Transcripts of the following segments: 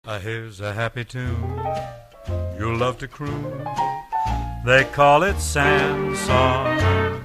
Here's a happy tune you'll love to croon. They call it Sand Song.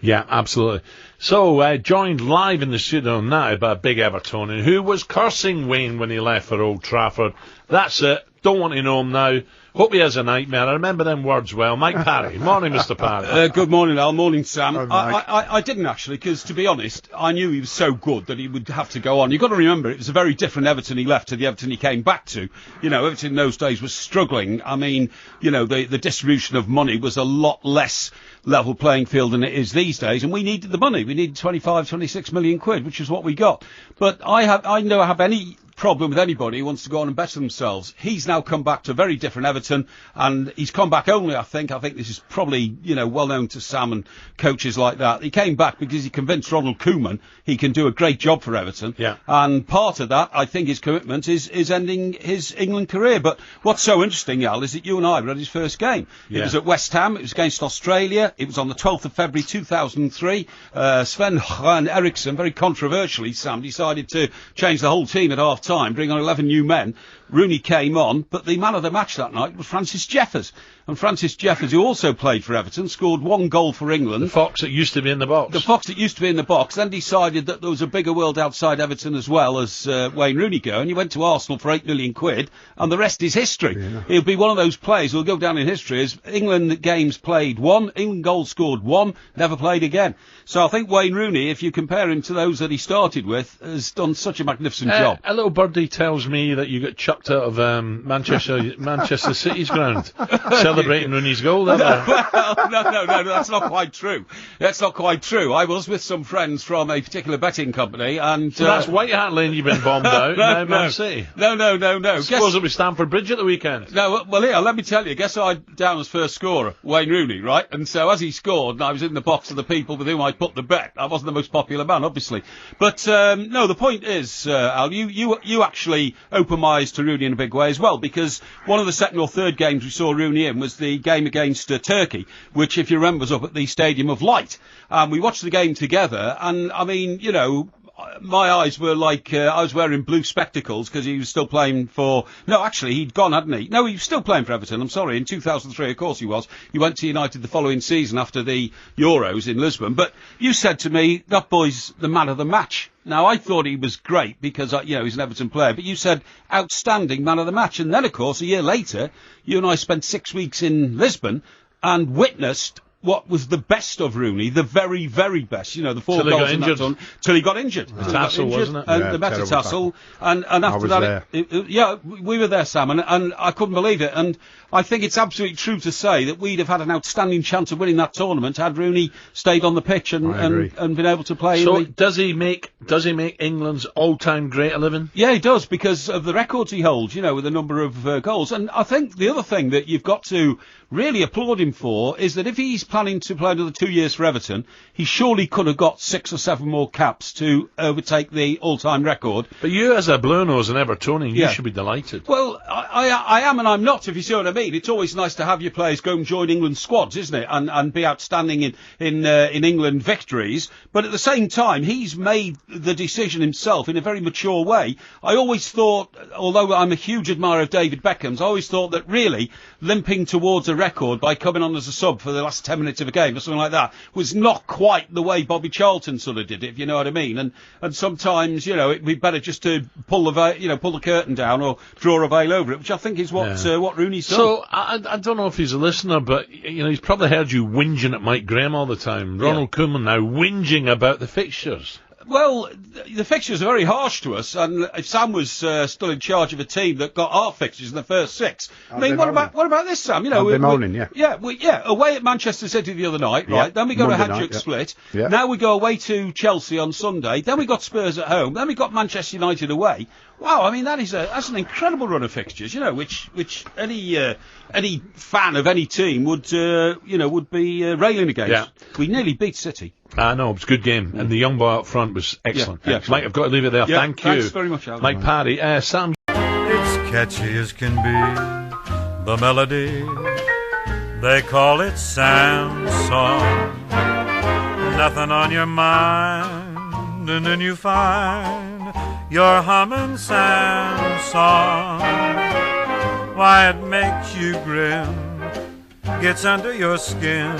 Yeah, absolutely. So, joined live in the studio now by Big Evertonian, who was cursing Wayne when he left for Old Trafford. That's it. Don't want to know him now. Hope he has a nightmare. I remember them words well. Mike Parry. Morning, Mr. Parry. Good morning, Al. Morning, Sam. Good, I didn't actually, because to be honest, I knew he was so good that he would have to go on. You've got to remember, it was a very different Everton he left to the Everton he came back to. You know, Everton in those days was struggling. I mean, you know, the distribution of money was a lot less level playing field than it is these days, and we needed the money. We needed 26 million quid, which is what we got. But I never have any problem with anybody who wants to go on and better themselves. He's now come back to a very different Everton, and he's come back only, I think this is probably, you know, well known to Sam and coaches like that. He came back because he convinced Ronald Koeman he can do a great job for Everton. Yeah. And part of that, I think his commitment is ending his England career. But what's so interesting, Al, is that you and I were at his first game. Yeah. It was at West Ham. It was against Australia. It was on the 12th of February 2003. Sven Eriksson, very controversially, Sam, decided to change the whole team at half-time, bring on 11 new men. Rooney came on, but the man of the match that night was Francis Jeffers. And Francis Jeffers, who also played for Everton, scored one goal for England. The fox that used to be in the box. The fox that used to be in the box, then decided that there was a bigger world outside Everton as well as Wayne Rooney go, and he went to Arsenal for 8 million quid, and the rest is history. Yeah. He'll be one of those players who'll go down in history as England games played 1, England goals scored 1, never played again. So I think Wayne Rooney, if you compare him to those that he started with, has done such a magnificent job. A little birdie tells me that you got chucked out of Manchester City's ground celebrating Rooney's goal. No, that's not quite true. That's not quite true. I was with some friends from a particular betting company, and so that's White Hart Lane you've been bombed out. Now Man City. No. I suppose it was Stamford Bridge at the weekend. No, well, here, let me tell you. Guess I down as first scorer, Wayne Rooney, right? And so as he scored, and I was in the box of the people with whom I put the bet. I wasn't the most popular man, obviously, but no. The point is, Al, you actually opened my eyes to Rooney in a big way as well, because one of the second or third games we saw Rooney in was the game against Turkey, which, if you remember, was up at the Stadium of Light. We watched the game together, and I mean, you know, my eyes were like I was wearing blue spectacles because he was still playing for... No, actually, he'd gone, hadn't he? No, he was still playing for Everton, I'm sorry. In 2003, of course he was. He went to United the following season after the Euros in Lisbon. But you said to me, that boy's the man of the match. Now, I thought he was great because, you know, he's an Everton player. But you said outstanding man of the match. And then, of course, a year later, you and I spent 6 weeks in Lisbon and witnessed what was the best of Rooney, the very, very best. You know, the 4 goals in that run, till he got injured. The tassel, wasn't it? And the metatarsal. And after that, yeah, we were there, Sam, and I couldn't believe it. And I think it's absolutely true to say that we'd have had an outstanding chance of winning that tournament had Rooney stayed on the pitch and been able to play. So does he make England's all-time great a living? Yeah, he does, because of the records he holds, you know, with a number of goals. And I think the other thing that you've got to really applaud him for is that if he's planning to play another 2 years for Everton, he surely could have got 6 or 7 more caps to overtake the all-time record. But you, as a Blue Nose and Evertonian, you should be delighted. Well, I am and I'm not, if you see what I mean. It's always nice to have your players go and join England squads, isn't it? And be outstanding in England victories. But at the same time, he's made the decision himself in a very mature way. I always thought, although I'm a huge admirer of David Beckham's, I always thought that really limping towards a record by coming on as a sub for the last 10 minutes of a game or something like that was not quite the way Bobby Charlton sort of did it, if you know what I mean. And sometimes, you know, it'd be better just to pull the curtain down or draw a veil over it, which I think is what Rooney's done. So I don't know if he's a listener, but you know, he's probably heard you whinging at Mike Graham all the time. Ronald Koeman now whinging about the fixtures. Well, the fixtures are very harsh to us, and if Sam was still in charge of a team that got our fixtures in the first 6, I mean, what about this, Sam? You know, away at Manchester City the other night, right? Then we got a Hajduk split. Yeah. Now we go away to Chelsea on Sunday. Then we got Spurs at home. Then we got Manchester United away. Wow, I mean, that's an incredible run of fixtures, you know, which any fan of any team would be railing against. Yeah. We nearly beat City. I know, it was a good game, and the young boy up front was excellent. Yeah. Mike, I've got to leave it there. Yeah, Thank you. Thanks very much, Alan. Mike Parry. Sam. It's catchy as can be, the melody. They call it Sand Song. Nothing on your mind, and then you find You're humming Samson. Why, it makes you grin, gets under your skin.